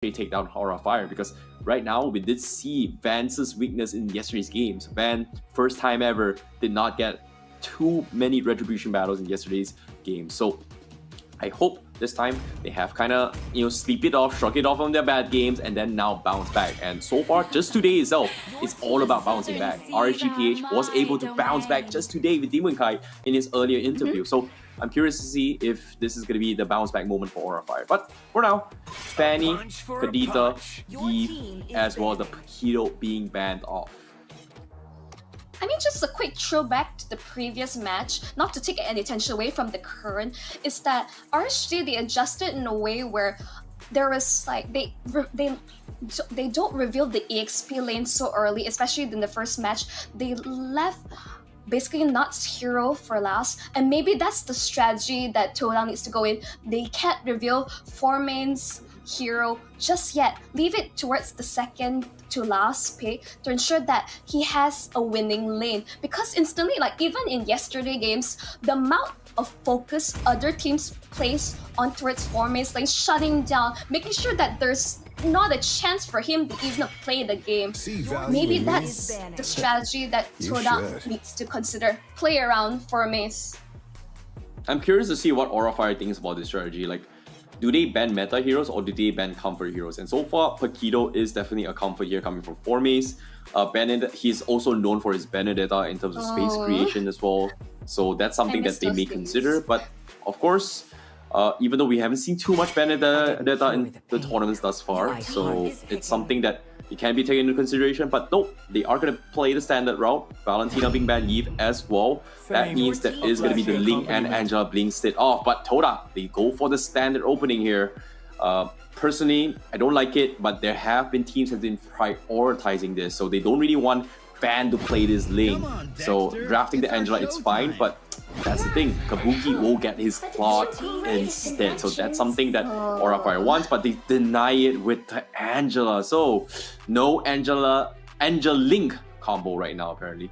take down Aura of Fire, because right now we did see Vance's weakness in yesterday's games. Van, first time ever, did not get too many retribution battles in yesterday's game. So I hope this time they have kind of, sleep it off, shrug it off on their bad games, and then now bounce back. And so far, just today itself, it's all about bouncing back. RSGPH was able to bounce back just today with Demon Kai in his earlier interview. So I'm curious to see if this is going to be the bounce back moment for Aura Fire. But for now, Fanny, Kadita, Eve, as well as the Paquito being banned off. I mean, just a quick throwback to the previous match, not to take any attention away from the current, is that RSG, they adjusted in a way where there was like, they don't reveal the EXP lane so early, especially in the first match. They left basically Nut's hero for last, and maybe that's the strategy that Toda needs to go in. They can't reveal 4-main's hero just yet. Leave it towards the second to last pick to ensure that he has a winning lane, because instantly, like even in yesterday games, the amount of focus other teams place on towards 4-main's lane, shutting down, making sure that there's not a chance for him to even play the game. Maybe that's the strategy that Toda needs to consider. Play around 4-main's. I'm curious to see what Aura Fire thinks about this strategy. Like, do they ban meta heroes or do they ban comfort heroes? And so far, Paquito is definitely a comfort here coming from 4-main's. He's also known for his Benedetta in terms of space creation as well. So that's something that they may consider. But of course, even though we haven't seen too much Benedetta in the tournaments thus far, so it's something that it can be taken into consideration. But no, they are going to play the standard route. Valentina being banned, Eve as well. That means that it's going to be the Ling and Angela being instead off. But Toda, they go for the standard opening here. Personally, I don't like it, but there have been teams that have been prioritizing this, so they don't really want Van to play this Ling. So drafting the Angela, it's fine, but that's the thing. Kabuki will get his plot instead. So that's something that Aura Fire wants, but they deny it with the Angela. So no Angela-Link combo right now, apparently.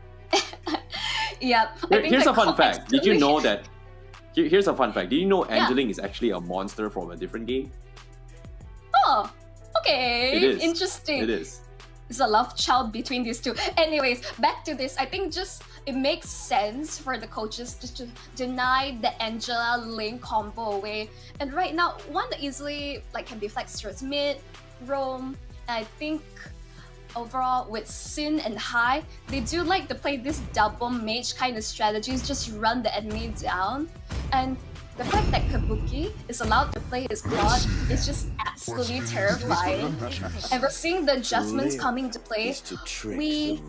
Yep. Here's a fun fact. Did you know that? Here's a fun fact. Did you know Angeling is actually a monster from a different game? Oh, okay. It is. Interesting. It is. It's a love child between these two. Anyways, back to this. I think just it makes sense for the coaches to deny the Angela Link combo away. And right now, one that easily can be flexed towards mid, roam. And I think overall with Sin and Hai, they do like to play this double mage kind of strategies, just run the enemy down. And the fact that Kabuki is allowed to play his god is just absolutely terrifying. And we're seeing the adjustments coming into play. We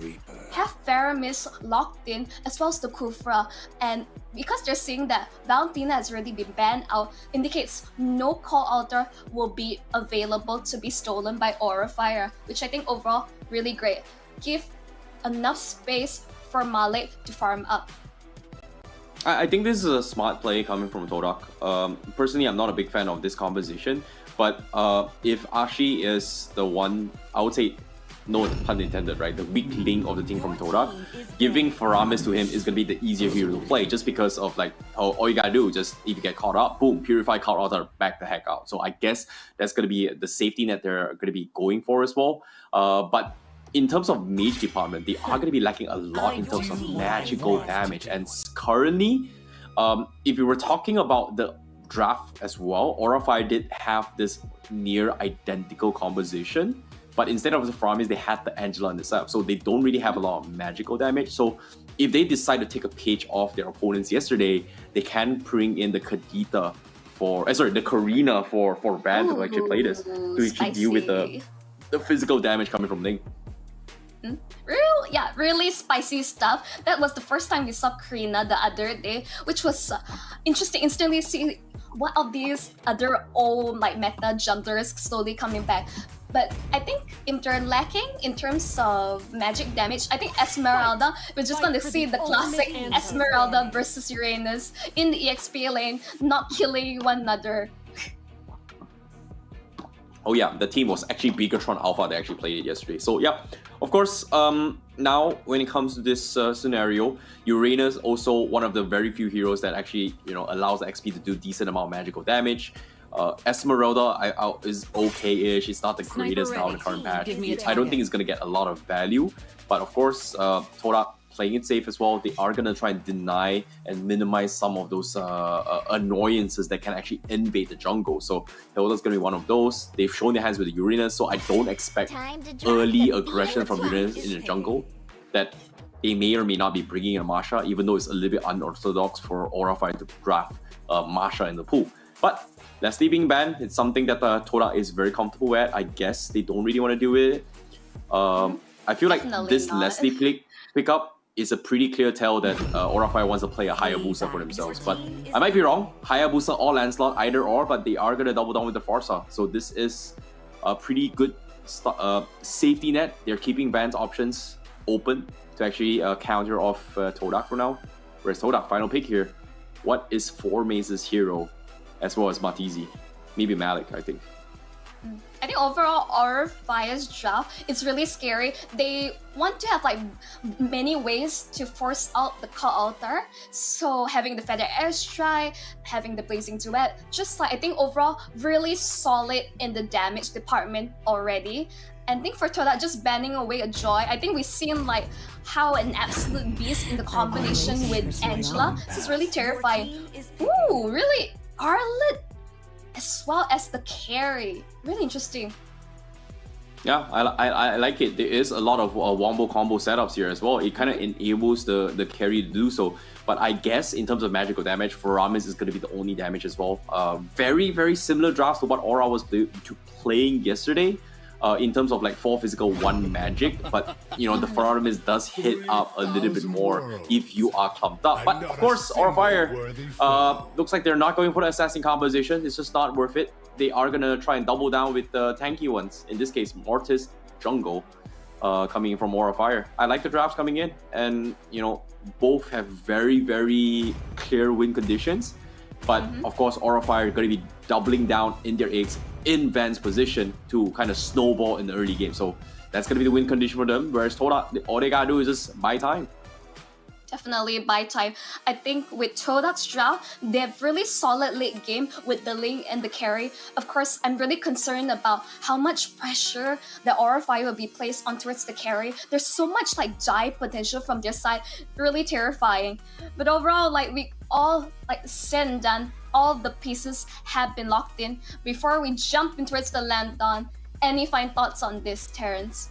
have Faramis locked in as well as the Kufra, and because they're seeing that Valentina has already been banned out, indicates no call altar will be available to be stolen by Aura Fire, which I think overall really great. Give enough space for Malik to farm up. I think this is a smart play coming from Todak. Personally, I'm not a big fan of this composition, but if Ashi is the one, I would say, no pun intended, right? The weak link of the team from Todak, giving Faramis to him is going to be the easier hero to play, just because of all you gotta do, just if you get caught up, boom, Purify, caught altar, back the heck out. So I guess that's going to be the safety net they're going to be going for as well. But in terms of mage department, they are going to be lacking a lot in terms of magical damage. And currently, if we were talking about the draft as well, Aura Fire did have this near identical composition, but instead of the Faramis, they had the Angela on the side, so they don't really have a lot of magical damage. So if they decide to take a page off their opponents yesterday, they can bring in the Kadita the Karina for Van to actually play this, to actually deal with the physical damage coming from Ling. Really spicy stuff. That was the first time we saw Karina the other day, which was interesting. Instantly see one of these other old meta junglers slowly coming back. But I think if they're lacking in terms of magic damage, I think Esmeralda, we're just going to see the classic Esmeralda versus Uranus in the EXP lane, not killing one another. Oh yeah, the team was actually Bigatron Alpha that actually played it yesterday. So yeah, of course, now when it comes to this scenario, Uranus also one of the very few heroes that actually allows the XP to do decent amount of magical damage. Esmeralda is okay-ish. It's not the greatest now in the current patch. I don't think it's going to get a lot of value. But of course, Todak playing it safe as well. They are going to try and deny and minimize some of those annoyances that can actually invade the jungle. So Hilda's going to be one of those. They've shown their hands with the Uranus, so I don't expect early aggression from Uranus in the jungle that they may or may not be bringing in a Masha, even though it's a little bit unorthodox for Aurafire to draft Masha in the pool. But Leslie being banned, it's something that Todak is very comfortable with. I guess they don't really want to do it. I feel like this Leslie pickup is a pretty clear tell that Aurafire wants to play a Hayabusa for themselves. But I might be wrong. Hayabusa or Lancelot, either or, but they are going to double down with the Forza. So this is a pretty good safety net. They're keeping bans options open to actually counter off Todak for now. Whereas Todak, final pick here. What is 4Maze's hero as well as Matizi? Maybe Malik, I think. I think overall, Aurafire's draft, it's really scary. They want to have like many ways to force out the Cut Altar. So having the Feather Airstrike, having the Blazing Duet, just like I think overall really solid in the damage department already. And I think for Todak, just banning away a Joy, I think we've seen like how an absolute beast in the combination with Angela. This is really terrifying. Ooh, really? Arlet as well as the carry. Really interesting. Yeah, I like it. There is a lot of wombo combo setups here as well. It kind of enables the carry to do so. But I guess in terms of magical damage, Faramis is going to be the only damage as well. Very, very similar drafts to what Aura was playing yesterday. In terms of like 4 physical, 1 magic, but you know the Faramis does hit up a little bit more if you are clumped up. But of course, Aurafire looks like they're not going for the assassin composition. It's just not worth it. They are gonna try and double down with the tanky ones. In this case, Mortis Jungle coming in from Aurafire. I like the drafts coming in, and you know both have very, very clear win conditions. But of course, Aurafire are going to be doubling down in their eggs in Van's position to kind of snowball in the early game. So that's going to be the win condition for them. Whereas Todak, all they got to do is just buy time. Definitely buy time. I think with Todak's draft, they have really solid late game with the Ling and the carry. Of course, I'm really concerned about how much pressure the Aurafire will be placed on towards the carry. There's so much like die potential from their side, really terrifying. But overall, like we all said and done, all the pieces have been locked in. Before we jump in towards the Landon, any final thoughts on this, Terrence?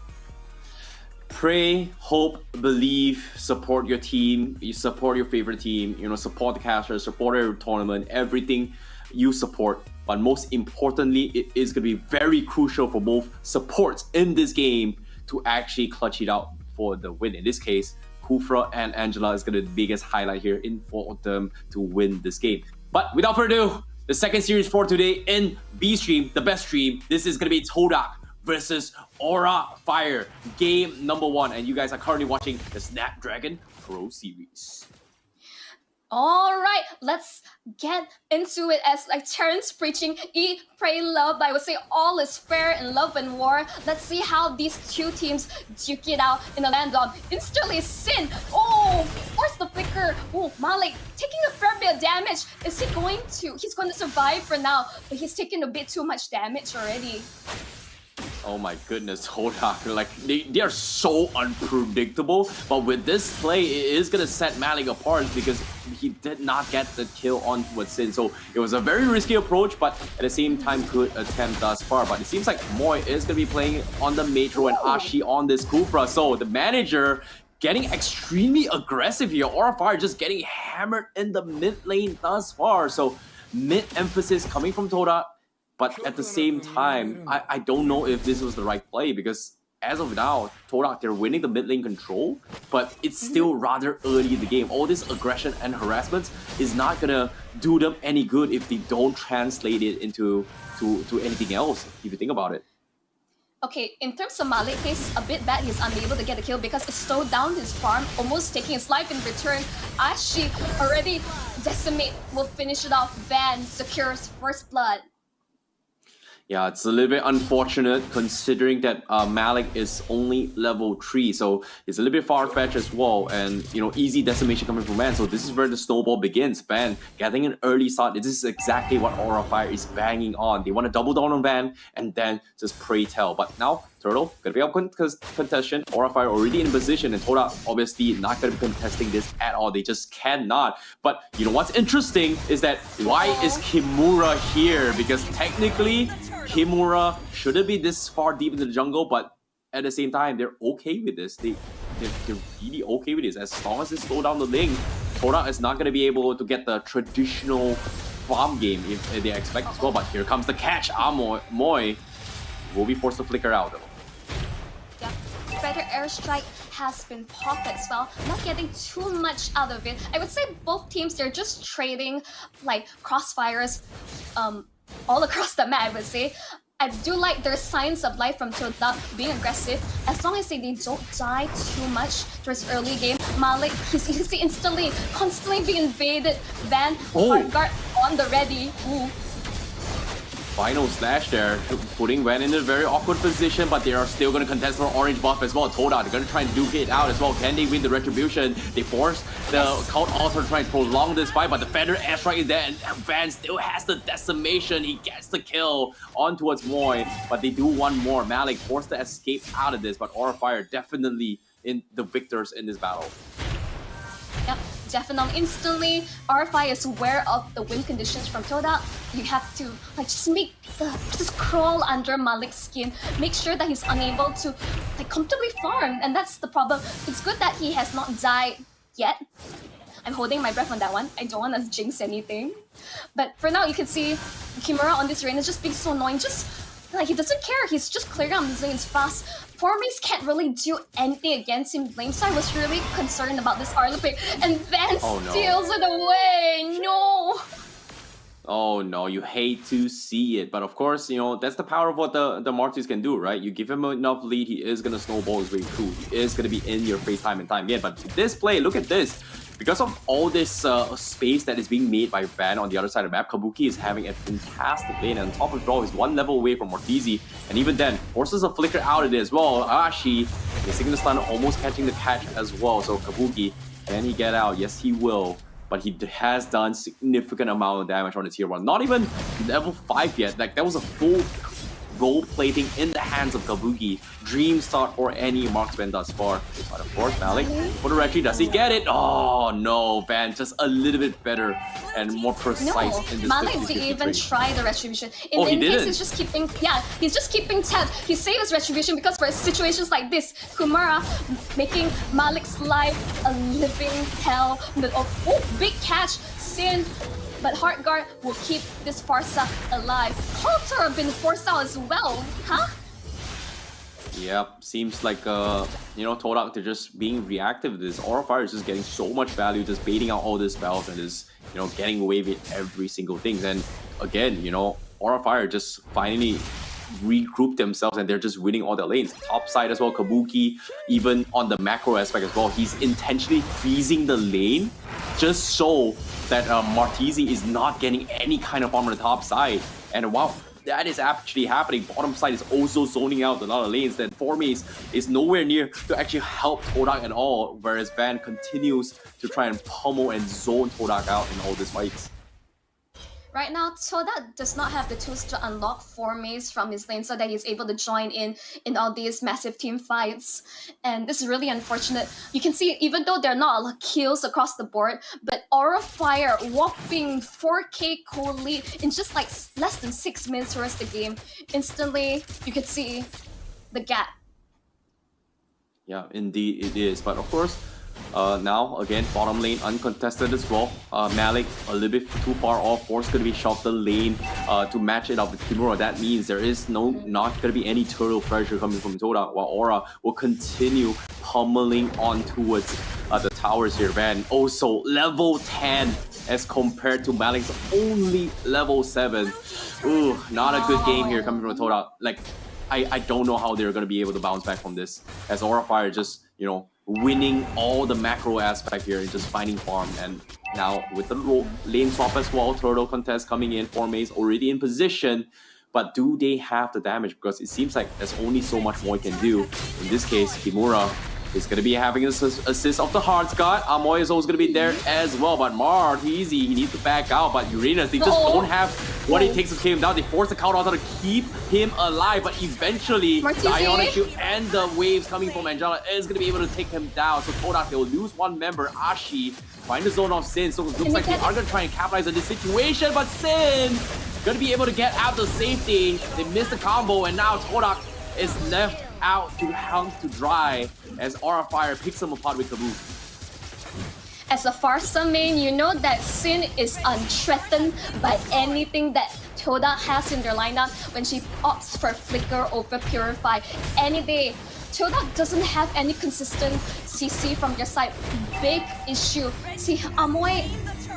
Pray, hope, believe, support your team, you support your favorite team, you know, support the casters, support your tournament, everything you support. But most importantly, it is going to be very crucial for both supports in this game to actually clutch it out for the win. In this case, Kufra and Angela is going to be the biggest highlight here in for them to win this game. But without further ado, the second series for today in B stream, the best stream. This is going to be Todak versus Aurafire, game number 1, and you guys are currently watching the Snapdragon Pro Series. All right, let's get into it. As like Terrence preaching, eat, pray, love. I would say all is fair in love and war. Let's see how these two teams duke it out in the Landon. Instantly Sin. Oh, force the flicker. Oh, Malik taking a fair bit of damage. Is he going to? He's going to survive for now, but he's taking a bit too much damage already. Oh my goodness, Todak, like they are so unpredictable. But with this play, it is gonna set Malik apart because he did not get the kill on with Sin. So it was a very risky approach, but at the same time good attempt thus far. But it seems like Moy is gonna be playing on the Metro and Ashi on this Kufra. So the manager getting extremely aggressive here. Aurafire just getting hammered in the mid lane thus far. So mid emphasis coming from Todak. But at the same time, I don't know if this was the right play because as of now, Todak, they're winning the mid lane control, but it's still rather early in the game. All this aggression and harassment is not gonna do them any good if they don't translate it into anything else, if you think about it. Okay, in terms of Malik case, a bit bad he's unable to get the kill because it slowed down his farm, almost taking his life in return. Ashi already decimate will finish it off. Van secures first blood. Yeah, it's a little bit unfortunate considering that Malik is only level 3, so it's a little bit far-fetched as well, and easy decimation coming from Van. So this is where the snowball begins. Van getting an early start. This is exactly what Aura Fire is banging on. They want to double down on Van and then just pray tell. But now Turtle gonna be up contestation. Aura Fire already in position, and Toda obviously not gonna be contesting this at all. They just cannot. But what's interesting is that why is Kimura here? Because technically Kimura shouldn't be this far deep into the jungle, but at the same time, they're okay with this. They're really okay with this. As long as they slow down the link, Toda is not going to be able to get the traditional farm game if they expect as well. But here comes the catch. Moy will be forced to flicker out though. Yeah, better airstrike has been popped as well, not getting too much out of it. I would say both teams, they're just trading like crossfires all across the map, I would say. I do like their signs of life from Toda being aggressive. As long as they don't die too much towards early game, Malik, he's easy instantly, constantly being invaded. Van, hard guard on the ready. Ooh. Final slash there, putting Van in a very awkward position, but they are still going to contest for orange buff as well. Toda, they're going to try and duke it out as well. Can they win the retribution? They force the count alter to try and prolong this fight, but the Feather airstrike is there, and Van still has the decimation. He gets the kill on towards Moy, but they do one more. Malik forced to escape out of this, but Aura Fire definitely in the victors in this battle. Yep, definitely. Instantly, RFI is aware of the win conditions from Toda. You have to just crawl under Malik's skin, make sure that he's unable to comfortably farm, and that's the problem. It's good that he has not died yet. I'm holding my breath on that one. I don't want to jinx anything. But for now, you can see Kimura on this lane is just being so annoying. Just he doesn't care. He's just clearing out his lanes fast. Formace can't really do anything against him lane, so I was really concerned about this early pick. And Van steals it away. No. Oh no, you hate to see it. But of course, that's the power of what the Martis can do, right? You give him enough lead, he is going to snowball his way through. He is going to be in your face time and time again. But this play, look at this. Because of all this space that is being made by Van on the other side of the map, Kabuki is having a fantastic lane. And on top of it all, he's one level away from Mortizi. And even then, forces a flicker out of it as well. Arashi missing the stun, almost catching the catch as well. So Kabuki, can he get out? Yes, he will. But he has done significant amount of damage on the tier 1. Not even level 5 yet. Like, that was a full gold plating in the hands of Kabuki. Dream start for any marksman thus far. But of course, Malik for the retry, does he get it? Oh no, Van just a little bit better and more precise in this. Malik didn't even try the retribution. In he didn't. Case, he's just keeping, he's just keeping tab. He saved his retribution because for situations like this, Kumara making Malik's life a living hell. Oh, big catch, Sin. But Heartguard will keep this Farsa alive. Halter have been forced out as well, huh? Yep, seems like Todak, they're just being reactive to this. Aura Fire is just getting so much value, just baiting out all these spells and just getting away with every single thing. And again, Aura Fire just finally regroup themselves and they're just winning all their lanes. Top side as well, Kabuki, even on the macro aspect as well, he's intentionally freezing the lane just so that Mortizi is not getting any kind of farm on the top side. And wow, that is actually happening. Bottom side is also zoning out a lot of lanes. Then Formace is nowhere near to actually help Todak at all, whereas Van continues to try and pummel and zone Todak out in all these fights. Right now, Toda does not have the tools to unlock Formace from his lane so that he's able to join in all these massive team fights. And this is really unfortunate. You can see, even though there are not a lot of kills across the board, but Aura Fire whopping 4k core lead in just like less than 6 minutes the rest of the game. Instantly, you could see the gap. Yeah, indeed it is. But of course, now, again, bottom lane uncontested as well. Malik a little bit too far off. Force going to be shoved the lane to match it up with Kimura. That means there is not going to be any turtle pressure coming from Toda, while Aura will continue pummeling on towards the towers here. Van also level 10 as compared to Malik's only level 7. Ooh, not a good game here coming from Toda. Like, I don't know how they're going to be able to bounce back from this, as Aura Fire just, winning all the macro aspect here and just finding farm. And now with the lane swap as well, turtle contest coming in, Formace already in position, but do they have the damage? Because it seems like there's only so much Moy can do. In this case, Kimura is going to be having an assist of the Hearts God. Amoy is always going to be there as well, but Marteezy, he needs to back out. But Uranus, they just don't have what it takes to take him down. They force the counter to keep him alive, but eventually the Ionic Shield and the waves coming from Angela is going to be able to take him down. So Kodak, they will lose one member, Ashi, find the zone of Sin. So it looks like they are going to try and capitalize on this situation, but Sin going to be able to get out the safety. They missed the combo, and now Kodak is left out to hung to dry as Aura Fire picks him apart with Kabu. As a Farsa main, you know that Sin is unthreatened by anything that Toda has in their lineup when she opts for Flicker over Purify any day. Toda doesn't have any consistent CC from their side. Big issue. See, Amoy,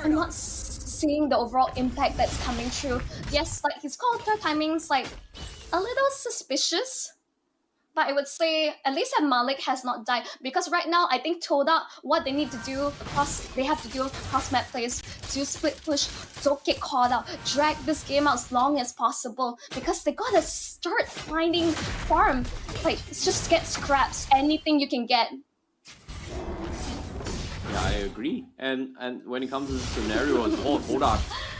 I'm not seeing the overall impact that's coming through. Yes, like his counter timing's like a little suspicious. But I would say at least that Malik has not died, because right now I think Toda, what they need to do across map plays, do split push, don't get caught out, drag this game out as long as possible, because they gotta start finding farm. Like, just get scraps, anything you can get. Yeah, I agree. And when it comes to the scenario as well, Toda,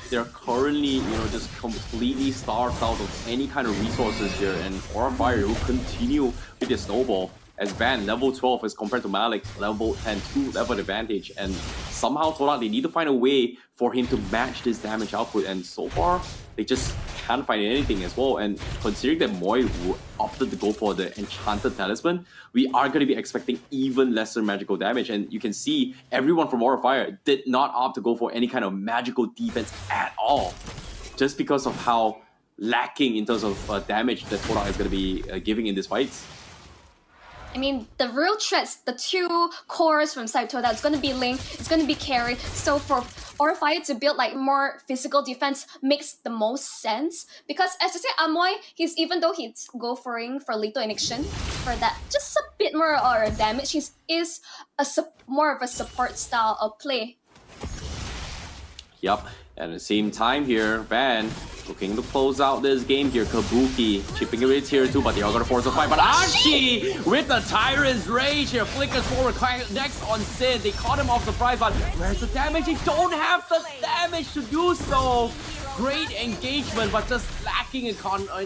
they're currently, just completely starved out of any kind of resources here, and Aura Fire will continue with their snowball as Van level 12 as compared to Malik level 10, 2 level advantage, and somehow Toda, they need to find a way for him to match this damage output, and so far they just can't find anything as well. And considering that Moy opted to go for the Enchanted Talisman, we are going to be expecting even lesser magical damage, and you can see everyone from Aura Fire did not opt to go for any kind of magical defense at all, just because of how lacking in terms of damage that Toda is going to be giving in these fights. I mean, the real threats, the two cores from side Toda, it's going to be Link, it's going to be Carry. So for Aura Fire to build like more physical defense makes the most sense. Because as I say, Amoy, even though he's going for Lethal Injection, for that just a bit more damage, he is more of a support style of play. Yup, at the same time here, Van looking to close out this game here. Kabuki chipping away tier 2, but they are going to force a fight. But Ashi with the Tyrant's Rage here, flickers forward, next on Sin. They caught him off surprise, but where's the damage? They don't have the damage to do so. Great engagement, but just lacking in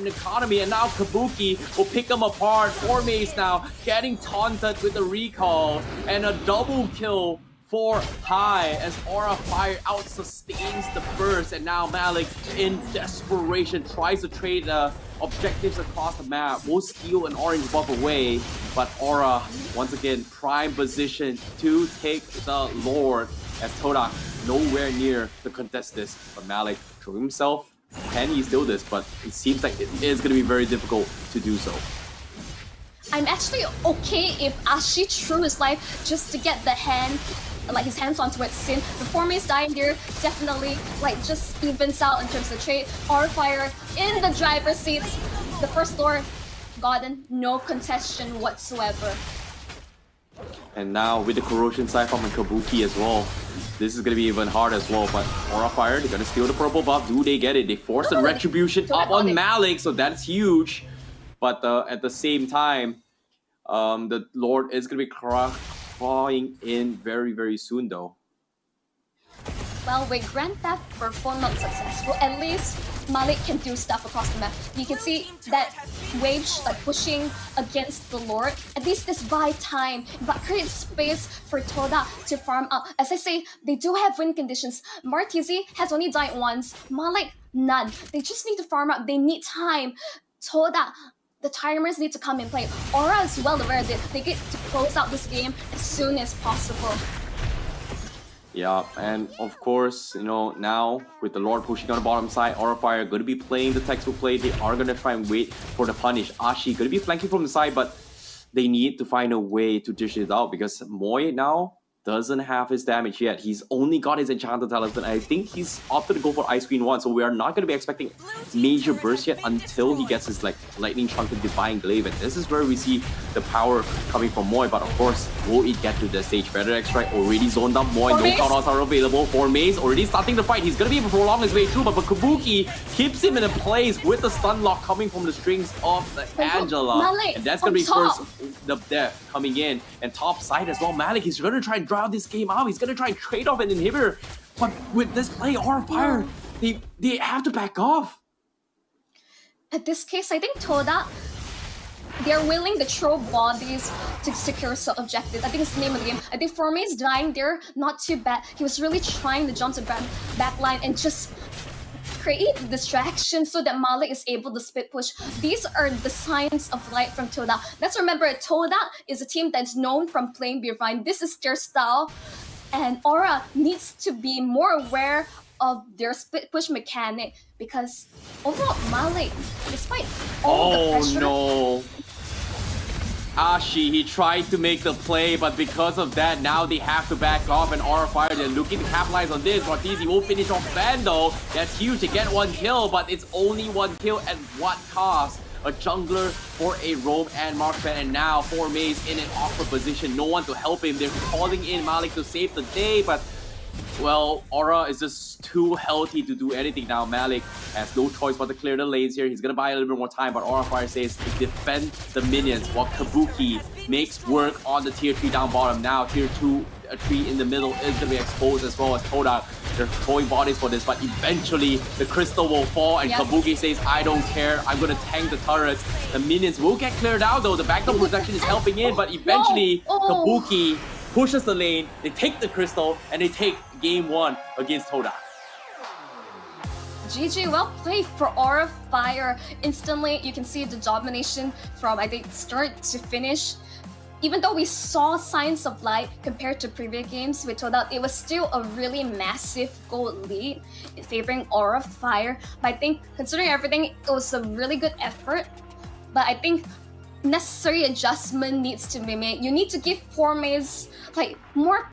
economy. And now Kabuki will pick them apart. 4 mace now, getting taunted with the recall. And a double kill for High as Aura Fire out sustains the burst, and now Malik in desperation tries to trade objectives across the map. Will steal an orange buff away, but Aura once again prime position to take the Lord as Toda nowhere near to contest this. But Malik through himself, can he steal this? But it seems like it is going to be very difficult to do so. I'm actually okay if Ashi threw his life just to get his hands onto it. Sin. The 4 mace dying here definitely just evens out in terms of trade. Aura Fire in the driver's seats. The first door gotten, no contestation whatsoever. And now with the corrosion side from Kabuki as well, this is gonna be even hard as well. But Aura Fire, they're gonna steal the purple buff. Do they get it? They force the retribution up on Malik, so that's huge. But at the same time, the Lord is gonna be clawing in very, very soon though. Well, with Grand Theft Auto not successful, at least Malik can do stuff across the map. You can see that wave pushing against the Lord. At least this buy time, but create space for Toda to farm up. As I say, they do have win conditions. Marteezy has only died once. Malik, none. They just need to farm up. They need time. Toda, the timers need to come and play. Aura is well aware that they get to close out this game as soon as possible. Yeah, and of course, now with the Lord pushing on the bottom side, Aura Fire going to be playing the textbook play. They are going to try and wait for the punish. Ashi going to be flanking from the side, but they need to find a way to dish it out because Moy now doesn't have his damage yet. He's only got his Enchanted Talisman. I think he's opted to go for Ice Queen 1, so we are not going to be expecting major burst yet until he gets his like Lightning Chunk and Divine Glaive. And this is where we see the power coming from Moy. But of course, will it get to the stage? Feather X Strike already zoned up Moy. No countouts are available. For Maze already starting the fight. He's going to be able to prolong his way through, but Kabuki keeps him in a place with the stun lock coming from the strings of the Angela. Malik, and that's going to be first the death coming in. And top side as well, Malik, he's going to try and draw this game out. He's going to try and trade off an inhibitor. But with this play, Aura of Fire, they have to back off. At this case, I think Toda, they're willing to throw bodies to secure objectives. I think it's the name of the game. I think Forme is dying there, not too bad. He was really trying to jump to back line and just create distraction so that Malik is able to split push. These are the signs of light from Toda. Let's remember, Toda is a team that's known from playing Divine. This is their style, and Aura needs to be more aware of their split push mechanic because overall Malik, despite all the pressure... Oh no! Ashi, he tried to make the play, but because of that, now they have to back off, and Aura Fire, they're looking to capitalize on this. Mortizi will finish off Vandal. That's huge to get one kill, but it's only one kill at what cost? A jungler for a roam and marksman, and now 4Maze in an awkward position. No one to help him. They're calling in Malik to save the day, but well, Aura is just too healthy to do anything now. Malik has no choice but to clear the lanes here. He's gonna buy a little bit more time, but Aura Fire says to defend the minions while Kabuki makes work on the tier 3 down bottom. Now tier 2 tree in the middle is gonna be exposed as well as Toda. They're throwing bodies for this, but eventually the crystal will fall and Kabuki says, I don't care, I'm gonna tank the turrets. The minions will get cleared out though. The backdoor protection is helping in, but eventually Kabuki pushes the lane, they take the crystal, and they take game 1 against Toda. GG, well played for Aura Fire. Instantly, you can see the domination from, I think, start to finish. Even though we saw signs of light compared to previous games with Toda, it was still a really massive goal lead favoring Aura Fire. But I think, considering everything, it was a really good effort. But I think necessary adjustment needs to be made. You need to give Formes like more